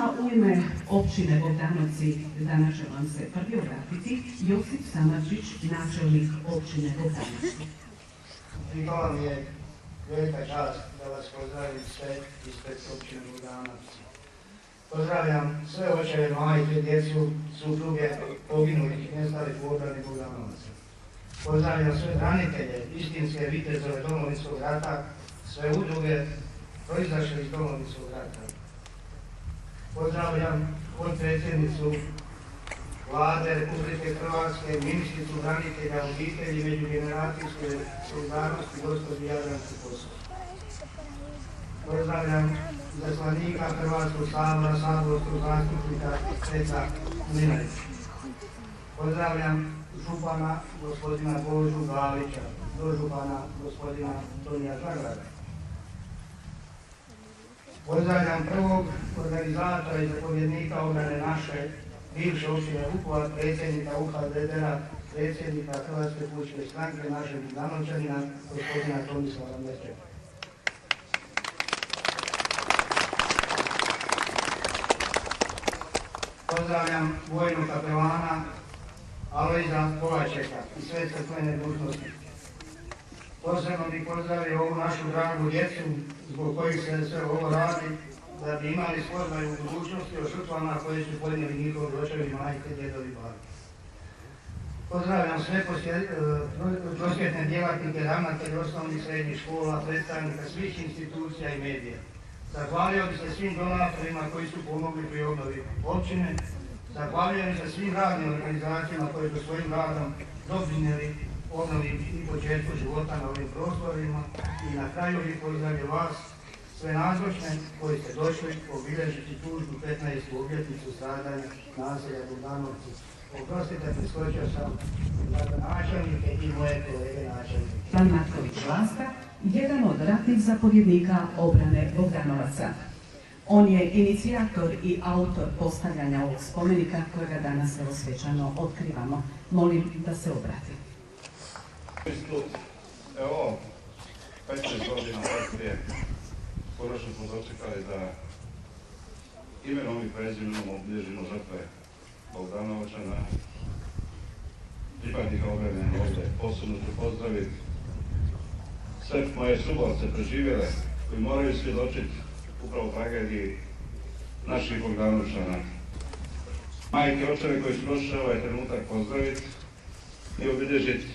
Vama u ime općine Bogdanovci danas će vam se prvi obratiti Josip Samardžić, načelnik općine Bogdanovci. Hvala mi je velika čast da vas pozdravim sve ispred općine Bogdanovci. Pozdravljam sve očeve, majke, djecu, supruge poginulih i nestalih u obrani Bogdanovaca. Pozdravljam sve branitelje, istinske vitezove Domovinskog rata, sve udruge proizašle iz Domovinskog rata. Pozdravljam potpredsjednicu Vlade Republike Hrvatske, ministricu branitelja, obitelji, međugeneracijske solidarnosti, gospođu Jadranku Kosor. Pozdravljam zaslanika Hrvatskog sabora, saborskog zastupnika Petra Mlinarića. Pozdravljam župana gospodina Božu Galića, dožupana gospodina Tonija Žagrada. Pozdravljam prvog organizatora i zapovjednika obrane naše bivše općine Vukovar, predsjednika UHDD-a, predsjednika Hrvatske pučke stranke, našeg Bogdanovčanina, gospodina Tomislava Merčeka. Pozdravljam vojnog kapelana Alojza Kovačeka i sve crkvene dužnosti. Posebno bih pozdravio ovu našu dragu djecu zbog kojih se sve ovo radi, da bi imali spoznaju u budućnosti o žrtvama koje su podnijeli njihovi očevi, majke, djedovi, bake. Pozdravljam sve prosvjetne djelatnike, ravnatelje osnovnih srednjih škola, predstavnika svih institucija i medija. Zahvalio bih se svim donatorima koji su pomogli pri obnovi općine. Zahvaljujem se svim radnim organizacijama koji su svojim radom doprinijeli obnovi i početku života na ovim prostorima. I na kraju bih pozdravio vas, sve nazočne koji ste došli obilježiti tužnu 15. obljetnicu stradanja naselja Bogdanovci. Oprostite, preskočio sam načelnike i moje kolege načelnike. Ivan Matković Vlasta, jedan od ratnih zapovjednika obrane Bogdanovaca. On je inicijator i autor postavljanja ovog spomenika kojega danas evo svečano otkrivamo. Molim da se obrati. Evo, 15 godina prije konačno smo dočekali da imenom i prezimenom obilježimo žrtve Bogdanovačana, pripadnika obrane ovdje. Posebno ću pozdraviti sve moje suborce preživjele koji moraju svjedočiti upravo tragediji naših Bogdanovačana. Majke i očeve koji su došli ovaj trenutak pozdraviti i obilježiti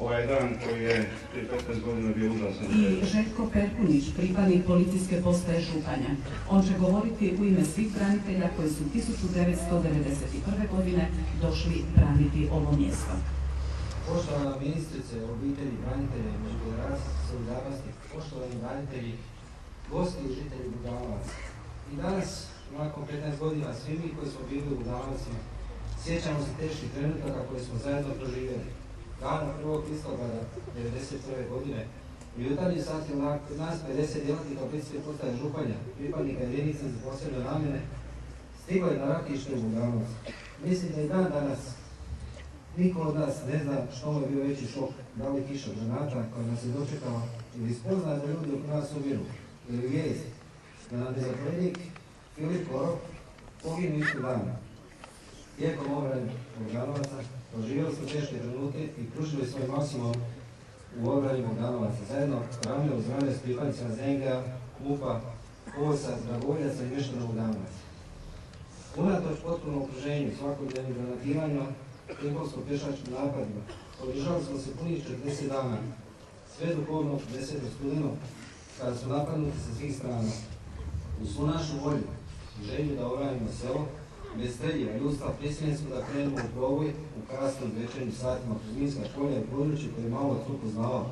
ovaj dan koji je prije 15 godina bio užasan. I Željko Perkunić, pripadnik policijske postaje Županja. On će govoriti u ime svih branitelja koji su 1991. godine došli braniti ovo mjesto. Poštovana ministrice, obitelji, branitelja i međugeneracijske solidarnosti, poštovani branitelji, gosti i žitelji Bogdanovaca. I danas, nakon 15 godina, svi mi koji smo bili u Bogdanovcima, sjećamo se teških trenutaka koje smo zajedno proživjeli. Dana 1. listopada 1991. godine u jutarnji sati kod nas 50 djelatnika policijske postaje Županja, pripadnika jedinica za posebne namjene, stiglo je na ratište u Bogdanovcu. Mislim da i dan danas niko od nas ne zna što mu je bio veći šok, da li kiša granata koja nas je dočekala ili spoznaje da ljudi oko nas umiru, ili vijest da nam je zapovjednik Filip Korov poginuo istu dana. Tijekom obrane Bogdanovaca proživjeli smo teške trenutke i pružili svoj maksimum u obrani Bogdanovaca, zajedno rame uz rame s pripadnicima ZNG-a, MUP-a, HOS-a, dragovoljaca i mještana Bogdanovaca. Unatoč potpunom okruženju, svakodnevnim granatiranjima, tenkovsko-pješačkim napadima, održali smo se punih 40 dana, sve do kobnog 10. studenog, kada su napadnuti sa svih strana. Uz svu našu volju i želju da obranimo selo, bez streljiva i ustav prisiljeni smo da krenemo u proboj u kasnim večernjim satima kroz minska polja i područje koje je malo tko poznavao,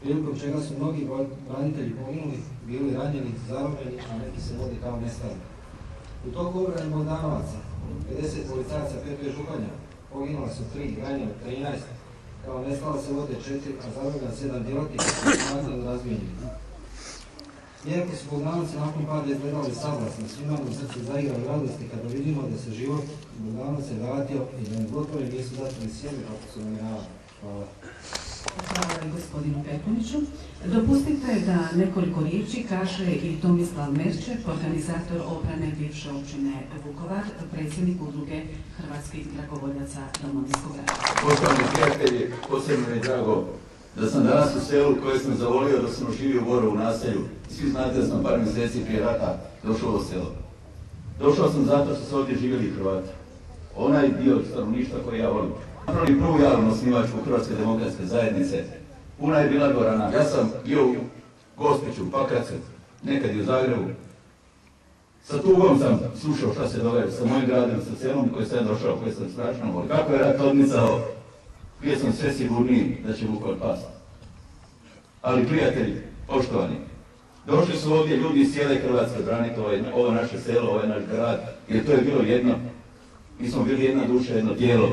prilikom čega su mnogi branitelji poginuli, bili ranjeni, zarobljeni, a neki se vode kao nestali. U toku obrane Bogdanovaca, 50 policajaca PP Županja, poginula su 3, ranjena 13, kao nestala se vode 4, a zarobljena 7 djelatnika koji su smatrali razmijenjeni. Iako su Bogdanovci nakon pada izgledali sablasno, svima nam srce zaigrali radosti kada vidimo da se život Bogdanovaca vratio i da im gotovi nisu zatrli sjeme kako su namjeravali. Hvala. Hvala gospodinu Petuniću. Dopustite da nekoliko riječi kaže i Tomislav Merčep, organizator obrane bivše općine Vukovar, predsjednik udruge hrvatskih dragovoljaca Domovinskog rata. Poštovani prijatelji, posebno mi je drago da sam danas u selu koje sam zavolio da sam živio u Borovu naselju. Svi znate da sam par mjeseci prije rata došao u ovo selo. Došao sam zato što su ovdje živjeli Hrvati. Onaj dio stanovništva koji ja volim. Napravili prvu javnu osnivačku Hrvatske demokratske zajednice. Puna je bila dvorana. Ja sam bio u Gospiću, u Pakracu, nekad i u Zagrebu. Sa tugom sam slušao šta se događa sa mojim gradom, sa selom koji sam došao, koji sam strašno volio. Kako je rat odmicao, bio sam sve sigurniji da će Vukovar pasti. Ali prijatelji, poštovani, došli su ovdje ljudi iz cijele Hrvatske braniti ovo naše selo, ovaj naš grad, jer to je bilo jedno. Mi smo bili jedna duša, jedno tijelo.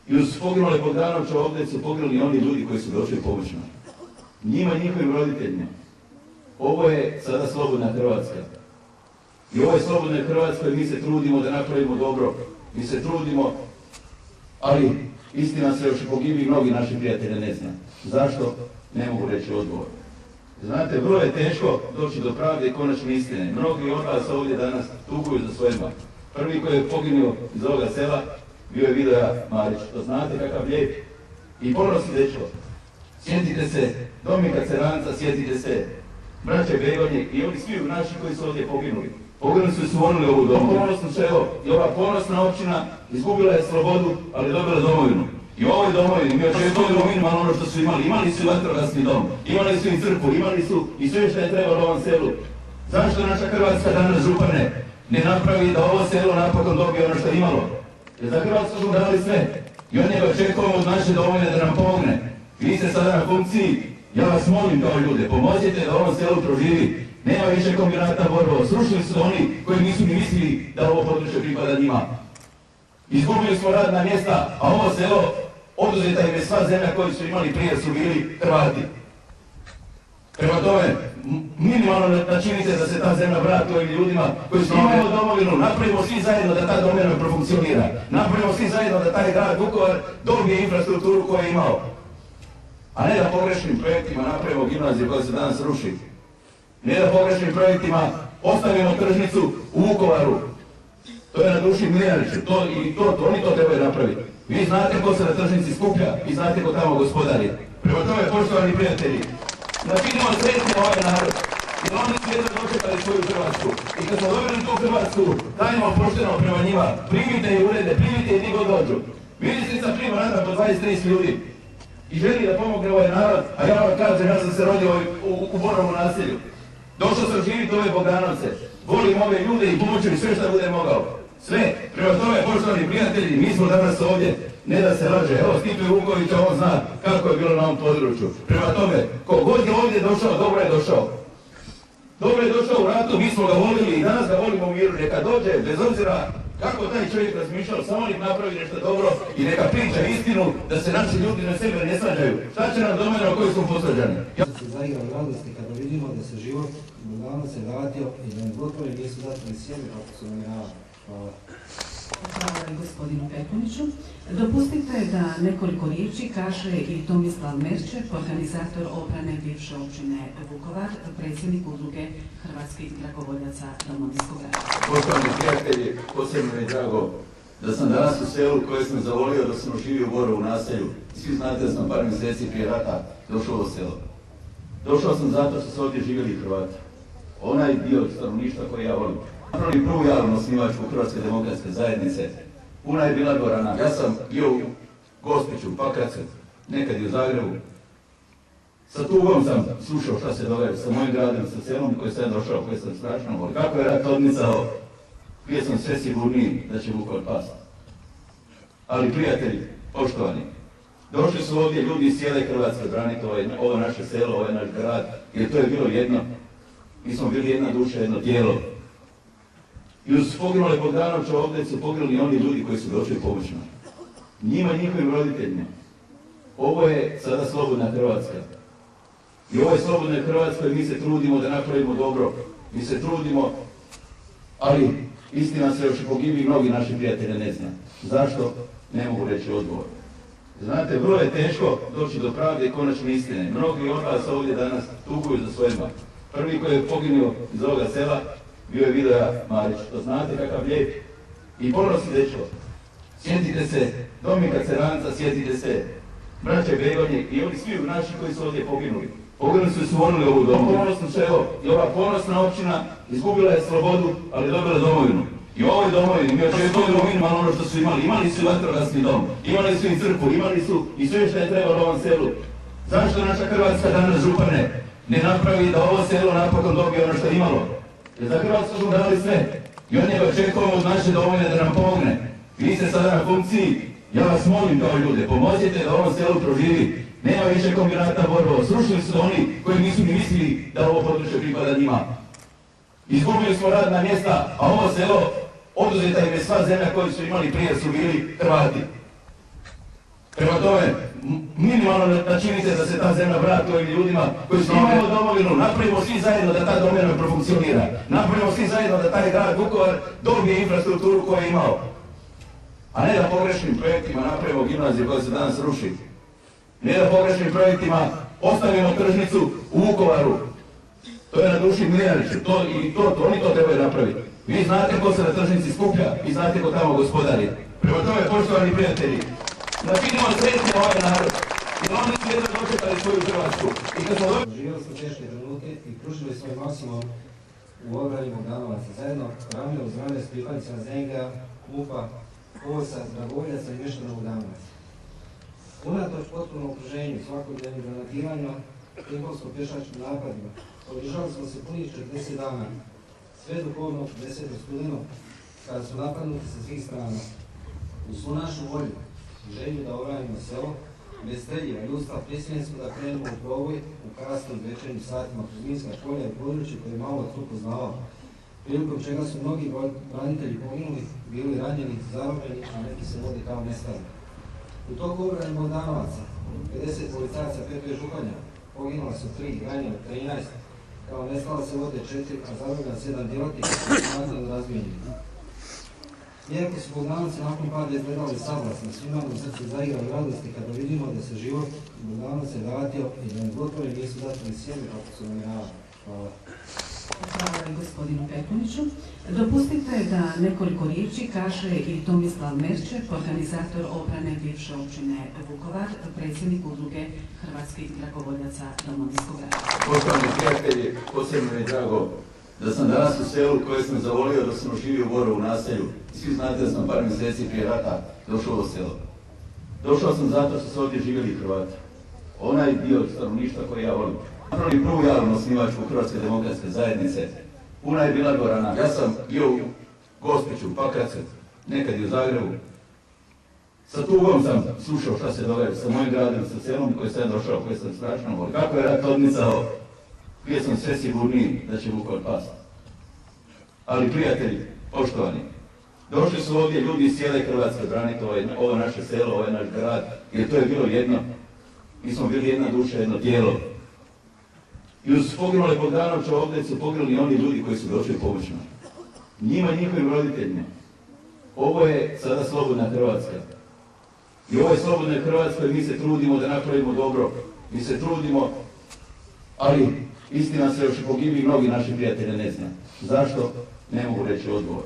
I uz poginule Bogdanovća ovdje su poginuli oni ljudi koji su došli pomoć nam. Njima i njihovim roditeljima. Ovo je sada slobodna Hrvatska. I u ovoj slobodnoj Hrvatskoj mi se trudimo da napravimo dobro. Mi se trudimo, ali istina se još pogibi i mnogi naši prijatelji ne zna. Zašto? Ne mogu reći odgovor. Znate, vrlo je teško doći do pravde i konačne istine. Mnogi od vas ovdje danas tuguju za svojima. Prvi koji je poginuo iz ovoga sela bio je Vidoja Marić. To znate kakav lijep i ponosni dečko. Sjetite se Domika Ceranca, sjetite se braće Begonje i oni svi naši koji su ovdje poginuli. Poginuli su i svonuli ovu domovinu. Ponosno čelo i ova ponosna općina izgubila je slobodu, ali dobila domovinu. I u ovoj domovini mi očekujemo minimalno ono što su imali. Imali su i vatrogasni dom, imali su i crkvu, imali su i sve što je trebalo ovom selu. Zašto naša Hrvatska danas, župane, ne napravi da ovo selo napokon dobije ono što je imalo? Jer za Hrvatsku smo dali sve i od njega očekujemo od naše domovine da nam pomogne. Vi ste sada na funkciji, ja vas molim kao ljude, pomozite da ovom selu proživi. Nema više kombinata Borovo, srušili su oni koji nisu ni mislili da ovo područje pripada njima. Izgubili smo radna mjesta, a ovo selo oduzeta im je sva zemlja koju su imali prije, su bili Hrvati. Prema tome, minimalno načinite da se ta zemlja vrati ovim ljudima koji su imali domovinu. Napravimo svi zajedno da ta domovina profunkcionira. Napravimo svi zajedno da taj grad Vukovar dobije infrastrukturu koju je imao. A ne da pogrešnim projektima napravimo gimnaziju koja se danas ruši. Ne da pogrešnim projektima ostavimo tržnicu u Vukovaru. To je na duši Miljaniću. Oni to trebaju napraviti. Vi znate ko se na tržnici skuplja i znate ko tamo gospodari. Prema tome, poštovani prijatelji, načinimo sretni ovaj narod. Jer oni su jedno dočekali svoju Hrvatsku. I kad smo dobili tu Hrvatsku, dajmo pošteno prema njima. Primite i urede, primite i gdje god dođu. Ministrica prima nadam po 20-30 ljudi. I želi da pomogne ovaj narod, a ja vam kažem, ja sam se rodio u Borovu naselju. Došao sam živjeti ove Bogdanovce. Volim ove ljude i pomoću mi sve što bude mogao. Sve. Prema tome, poštovani prijatelji, mi smo danas ovdje, ne da se laže. Evo, Stipe Vukovića, on zna kako je bilo na ovom području. Prema tome, kogod je ovdje došao, dobro je došao. Dobro je došao u ratu, mi smo ga volili i danas ga volimo u miru. Neka dođe, bez obzira kako taj čovjek razmišljao, samo nek napravi nešto dobro i neka priča istinu da se naši ljudi na sebe ne svađaju. Šta će nam domena o kojoj smo posvađani? Ja se zaigrao radosti kada vidimo da se život Bogdanovaca se vratio i da im gotovi nisu zatrali sjeli kako su namjeravali. Hvala. Hvala gospodinu Petuniću. Dopustite da nekoliko riječi kaže i Tomislav Merčep, organizator obrane bivše općine Vukovar, predsjednik udruge hrvatskih dragovoljaca Domovinskog rata. Poštovani prijatelji, posebno mi je drago da sam danas u selu koje sam zavolio da sam živio u Borovu naselju. Svi znate da sam par mjeseci prije rata došao u ovo selo. Došao sam zato što su ovdje živjeli Hrvati. Onaj dio stanovništva koji ja volim. Napravili prvu javnu osnivačku Hrvatske demokratske zajednice. Puna je bila dvorana. Ja sam bio u Gospiću, u Pakracu, nekad i u Zagrebu. Sa tugom sam slušao šta se događa sa mojim gradom, sa selom koji sam došao, koji sam strašno volio. Kako je rat odmicao, bio sam sve sigurniji da će Vukovar pasti. Ali prijatelji, poštovani, došli su ovdje ljudi iz cijele Hrvatske braniti ovo naše selo, ovaj naš grad, jer to je bilo jedno. Mi smo bili jedna duša, jedno tijelo. I uz poginule Bogdanovća ovdje su poginuli oni ljudi koji su došli pomoć nam. Njima i njihovim roditeljima. Ovo je sada slobodna Hrvatska. I u ovoj slobodnoj Hrvatskoj mi se trudimo da napravimo dobro. Mi se trudimo, ali istina se još pogibi i mnogi naši prijatelji ne zna. Zašto? Ne mogu reći odgovor. Znate, vrlo je teško doći do pravde i konačne istine. Mnogi od vas ovdje danas tuguju za svojima. Prvi koji je poginuo iz ovoga sela bio je Vilija Marić. To znate kakav lijep i ponosni dečko. Sjetite se Domika Ceranca, sjetite se braće Begonje i oni svi naši koji su ovdje poginuli. Poginuli su i svonuli ovu domu. Ponosno selo i ova ponosna općina izgubila je slobodu, ali dobila domovinu. I u ovoj domovini mi očekujemo minimalno ono što su imali. Imali su i vatrogasni dom, imali su i crkvu, imali su i sve što je trebalo ovom selu. Zašto naša Hrvatska danas, župane, ne napravi da ovo selo napokon dobije ono što je imalo? Jer za Hrvatsku smo dali sve i od njega očekujemo od naše domovine da nam pomogne. Vi ste sada na funkciji, ja vas molim kao ljude, pomozite da ovom selu proživi. Nema više kombinata Borovo, srušili su oni koji nisu ni mislili da ovo područje pripada njima. Izgubili smo radna mjesta, a ovo selo oduzeta im je sva zemlja koju su imali prije, su bili Hrvati. Prema tome, minimalno načinite da se ta zemlja vrati ovim ljudima koji su imali domovinu. Napravimo svi zajedno da ta domovina profunkcionira. Napravimo svi zajedno da taj grad Vukovar dobije infrastrukturu koju je imao. A ne da pogrešnim projektima napravimo gimnaziju koja se danas ruši. Ne da pogrešnim projektima ostavimo tržnicu u Vukovaru. To je na duši Miljaniću. Oni to trebaju napraviti. Vi znate ko se na tržnici skuplja i znate ko tamo gospodari. Prema tome, poštovani prijatelji, načinimo sretni ovaj narod. Jer oni su jedno dočekali svoju Hrvatsku. Živjeli smo teške trenutke i pružili svoj maksimum u obrani Bogdanovaca. Zajedno ramlje uz ramlje s pripadnicima ZNG-a, MUP-a, HOS-a, dragovoljaca i mještana Bogdanovaca. Unatoč potpunom okruženju, svakodnevnim granatiranjima, tenkovsko-pješačkim napadima, održali smo se punih 40 dana, sve do kobnog 10. studenog, kada su napadnuti sa svih strana. U svu našu volju i želju da obranimo selo, bez streljiva ljudstva prisiljeni smo da krenemo u proboj u kasnim večernjim satima kroz minska polja i područje koje je malo tko poznavao, prilikom čega su mnogi branitelji poginuli, bili ranjeni, zarobljeni, a neki se vode kao nestali. U toku obrane Bogdanovaca, 50 policajaca 5. županja, poginula su 3, ranjena 13, kao nestala se vode 4, a zarobljena 7 djelatnika koji su naknadno razvijenjeni. Iako su Bogdanovci nakon pada izgledali sablasno, svima nam srce zaigrali radosti kada vidimo da se život Bogdanovca je vratio i da im gotovo nisu začeli sjeli kako su namjeravali. Hvala. Hvala gospodinu Petuniću. Dopustite da nekoliko riječi kaže i Tomislav Merčep, organizator obrane bivše općine Vukovar, predsjednik udruge Hrvatskih dragovoljaca Domovinskog rata. Poštovani prijatelji, posebno mi je drago da sam danas u selu koje sam zavolio da sam živio u Borovu naselju. Svi znate da sam par mjeseci prije rata došao u ovo selo. Došao sam zato što su ovdje živjeli Hrvati. Onaj dio stanovništva koji ja volim. Napravili prvu javnu osnivačku Hrvatske demokratske zajednice. Puna je bila dvorana. Ja sam bio u Gospiću, Pakracu, nekad i u Zagrebu. Sa tugom sam slušao šta se događa sa mojim gradom, sa selom koji sam došao, koji sam strašno volio. Kako je rat odmicao, bio sam sve sigurniji da će Vukovar pasti. Ali prijatelji, poštovani, došli su ovdje ljudi iz cijele Hrvatske braniti ovo naše selo, ovaj naš grad, jer to je bilo jedno. Mi smo bili jedna duša, jedno tijelo. I uz poginule Bogdanovča ovdje su poginuli oni ljudi koji su došli pomoć nam. Njima i njihovim roditeljima. Ovo je sada slobodna Hrvatska. I u ovoj slobodnoj Hrvatskoj mi se trudimo da napravimo dobro. Mi se trudimo, ali istina se još pogibi, mnogi naši prijatelji ne zna. Zašto? Ne mogu reći odgovor.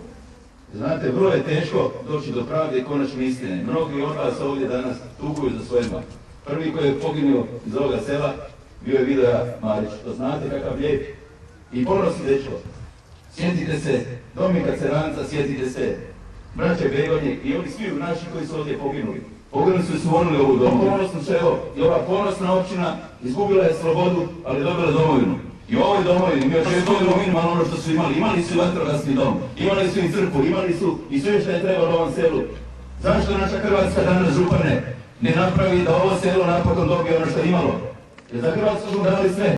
Znate, vrlo je teško doći do pravde i konačne istine. Mnogi od vas ovdje danas tuguju za svojima. Prvi koji je poginuo iz ovoga sela bio je Vilija Marić. To znate kakav lijep i ponosni dečko. Sjetite se Domika Ceranca, sjetite se braće Begonje i oni svi naši koji su ovdje poginuli. Poginuli su i svonuli ovu domu. Ponosno selo i ova ponosna općina izgubila je slobodu, ali dobila domovinu. I u ovoj domovini mi očekujemo minimalno ono što su imali. Imali su i vatrogasni dom, imali su i crkvu, imali su i sve što je trebalo ovom selu. Zašto naša Hrvatska danas, župane, ne napravi da ovo selo napokon dobije ono što je imalo? Jer za Hrvatsku smo dali sve.